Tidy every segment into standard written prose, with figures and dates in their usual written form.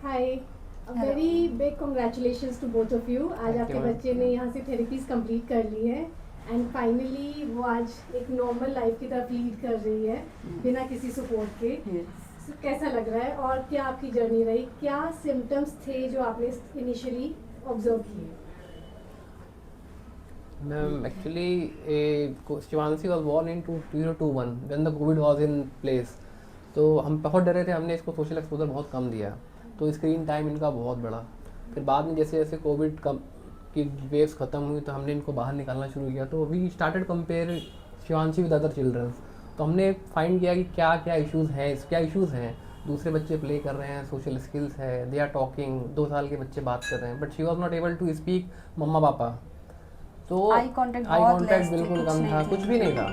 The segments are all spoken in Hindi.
Hi, very big congratulations to both of you. आज आपके बच्चे ने यहाँ से थेरेपीज कंप्लीट कर ली है एंड फाइनली वो आज एक नॉर्मल लाइफ की तरफ लीड कर रही है बिना किसी सपोर्ट के। So, कैसा लग रहा है और क्या आपकी जर्नी रही? क्या सिम्टम्स थे जो आपने इनिशियली ऑब्जर्व किए? Ma'am, actually, Shivanshi was born in 2021 when the COVID was in place. तो हम बहुत डरे थे, हमने इसको सोशल एक्सपोजर बहुत कम दिया, तो स्क्रीन टाइम इनका बहुत बढ़ा। फिर बाद में जैसे जैसे कोविड की वेव्स ख़त्म हुई तो हमने इनको बाहर निकालना शुरू किया, तो we started compare Shivanshi with other childrens. तो हमने फाइंड किया कि क्या क्या इश्यूज़ हैं। दूसरे बच्चे प्ले कर रहे हैं, सोशल स्किल्स है, दे आर टॉकिंग, 2 साल के बच्चे बात कर रहे हैं, but she was not able to speak मम्मा पापा। तो आई कॉन्टैक्ट बिल्कुल कम था, कुछ भी नहीं था।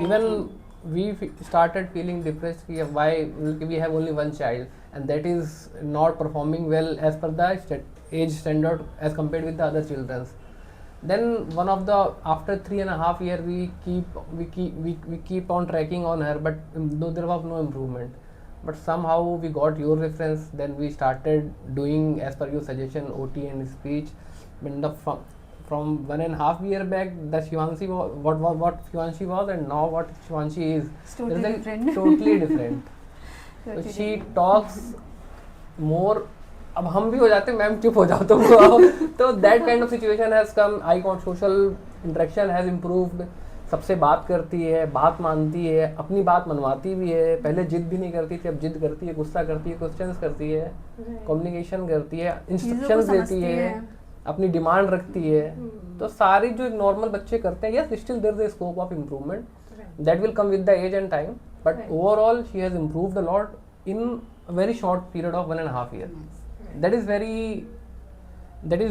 Even we started feeling depressed कि why we have only one child and that is not performing well as per the age standard as compared with the other childrens. Then one of the after 3.5 years we keep on tracking on her, but no, there was no improvement. But somehow we got your reference, then we started doing as per your suggestion OT and speech. When the from 1.5 year back, the Shivanshi what Shivanshi was and now what Shivanshi is totally different. Totally different. So she talks more. अब हम भी हो जाते हैं, मैम चुप हो जाओ तो that kind of situation has come. I can't social interaction has improved. सबसे बात करती है, बात मानती है, अपनी बात मनवाती भी है। पहले जिद भी नहीं करती थी, अब जिद करती है, गुस्सा करती है, क्वेश्चंस करती है, कम्युनिकेशन करती है, इंस्ट्रक्शंस देती है, अपनी डिमांड रखती है। तो सारी जो नॉर्मल बच्चे करते हैं, yes still there is scope of improvement that will come with the age and time, but overall she has improved a lot in a very short period of 1.5 years. That is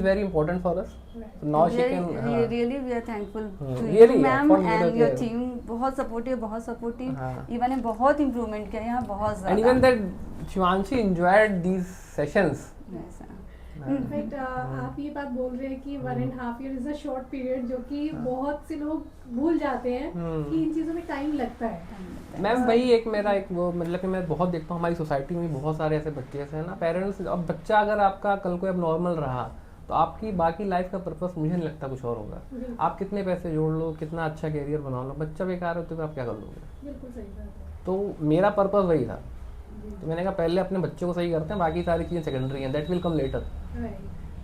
very important for us. So now she can really we are thankful to really, you ma'am and your yeah. team. बहुत supportive even ने बहुत improvement किया यहाँ बहुत ज़्यादा। And even that Shivanshi enjoyed these sessions. Yes, in fact आप ये बात बोल रहे हैं कि 1.5 year is a short period, जो कि बहुत से लोग भूल जाते हैं कि इन चीज़ों में टाइम लगता है। मैम वही एक वो मतलब कि मैं बहुत देखता हूँ हमारी सोसाइटी में बहुत सारे ऐसे बच्चे हैं ना, पेरेंट्स। अब बच्चा अगर आपका कल को अब नॉर्मल रहा तो आपकी बाकी लाइफ का पर्पस मुझे नहीं लगता कुछ और होगा। आप कितने पैसे जोड़ लो, कितना अच्छा कैरियर बना लो, बच्चा बेकार हो तो आप क्या कर लोगे? बिल्कुल सही बात है। तो मेरा पर्पस वही था, तो मैंने कहा पहले अपने बच्चों को सही करते हैं, बाकी सारी चीज़ें सेकेंडरी हैं, दैट विल कम लेटर।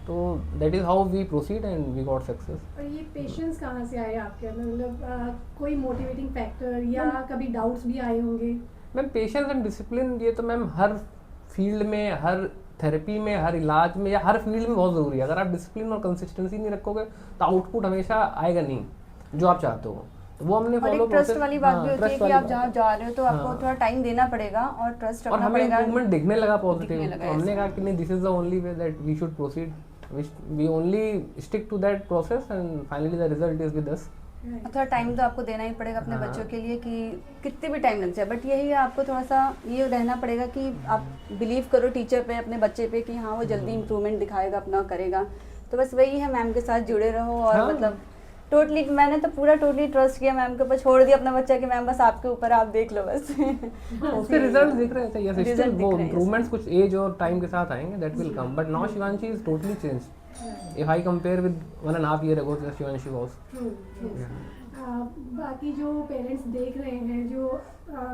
तो that is how we proceed and we got success. और ये पेशेंस कहाँ से आए आपके अंदर? मतलब कोई मोटिवेटिंग फैक्टर या कभी डाउट्स भी आए होंगे? मैम पेशेंस एंड डिसिप्लिन ये तो मैम हर फील्ड में, हर थेरेपी में, हर इलाज में या हर फील्ड में बहुत ज़रूरी है। अगर आप डिसिप्लिन और कंसिस्टेंसी नहीं रखोगे तो आउटपुट हमेशा आएगा नहीं जो आप चाहते हो। तो वो हमने फॉलो ट्रस्ट वाली बात भी होती है कि आप जहाँ जा रहे हो तो आपको थोड़ा टाइम देना पड़ेगा और ट्रस्ट रखना पड़ेगा। और हमें इम्प्रूवमेंट दिखने लगा पॉजिटिव, तो हमने कहा कि नहीं, this is the only way that we should proceed, we only stick to that process and finally the result is with us. थोड़ा टाइम तो आपको देना ही पड़ेगा अपने बच्चों के लिए, कि कितने भी टाइम लग जाए, बट यही है आपको थोड़ा सा ये रहना पड़ेगा कि आप बिलीव करो टीचर पे, अपने बच्चे पे कि हाँ वो जल्दी इम्प्रूवमेंट दिखाएगा, अपना करेगा। तो बस वही है, मैम के साथ जुड़े रहो और मतलब टोटली मैंने तो पूरा टोटली ट्रस्ट किया मैम के ऊपर, छोड़ दिया अपना बच्चा कि मैम बस आपके ऊपर, आप देख लो बस। उसके रिजल्ट दिख रहे थे, यस स्टिल वो इंप्रूवमेंट्स कुछ एज और टाइम के साथ आएंगे, that will come, but now Shivanshi is totally changed if I compare with 1.5 year ago Shivanshi was. बाकी जो पेरेंट्स देख रहे हैं, जो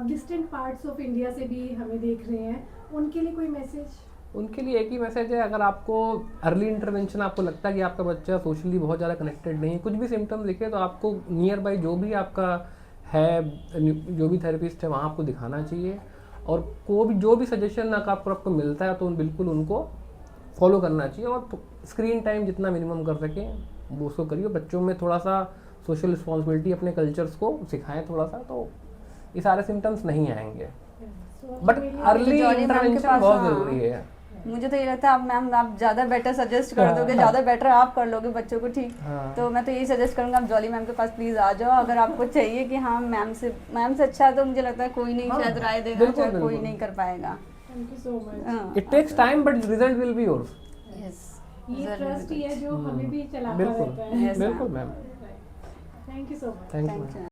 डिस्टेंट पार्ट्स ऑफ इंडिया से भी हमें देख रहे हैं, उनके लिए कोई मैसेज? उनके लिए एक ही मैसेज है, अगर आपको अर्ली इंटरवेंशन, आपको लगता है कि आपका बच्चा सोशली बहुत ज़्यादा कनेक्टेड नहीं है, कुछ भी सिम्टम्स दिखे तो आपको नियर बाई जो भी आपका है, जो भी थेरेपिस्ट है वहाँ आपको दिखाना चाहिए। और जो भी सजेशन आपको मिलता है तो बिल्कुल उनको फॉलो करना चाहिए, और स्क्रीन टाइम जितना मिनिमम कर सकें वो उसको करिए। बच्चों में थोड़ा सा सोशल रिस्पॉन्सिबिलिटी, अपने कल्चर्स को सिखाएं थोड़ा सा, तो ये सारे सिम्टम्स नहीं आएंगे। बट अर्ली इंटरवेंशन बहुत ज़रूरी है। मुझे तो ये लगता है आप मैम आप ज़्यादा बेटर सजेस्ट कर दोगे, ज़्यादा बेटर आप कर लोगे बच्चों को ठीक। तो मैं तो यही सजेस्ट करूँगा, आप जॉली मैम के पास प्लीज़ आ जाओ, अगर आपको चाहिए कि हाँ मैम से अच्छा है, तो मुझे लगता है कोई नहीं शायद राय देगा, चाहे कोई नहीं कर पाएगा। Thank you so much. It takes time but result will be yours. Yes, ये ट्रस्ट ही है जो हमें भी चलाता रहता है। बिल्कुल ma'am, thank you so much. Thank you.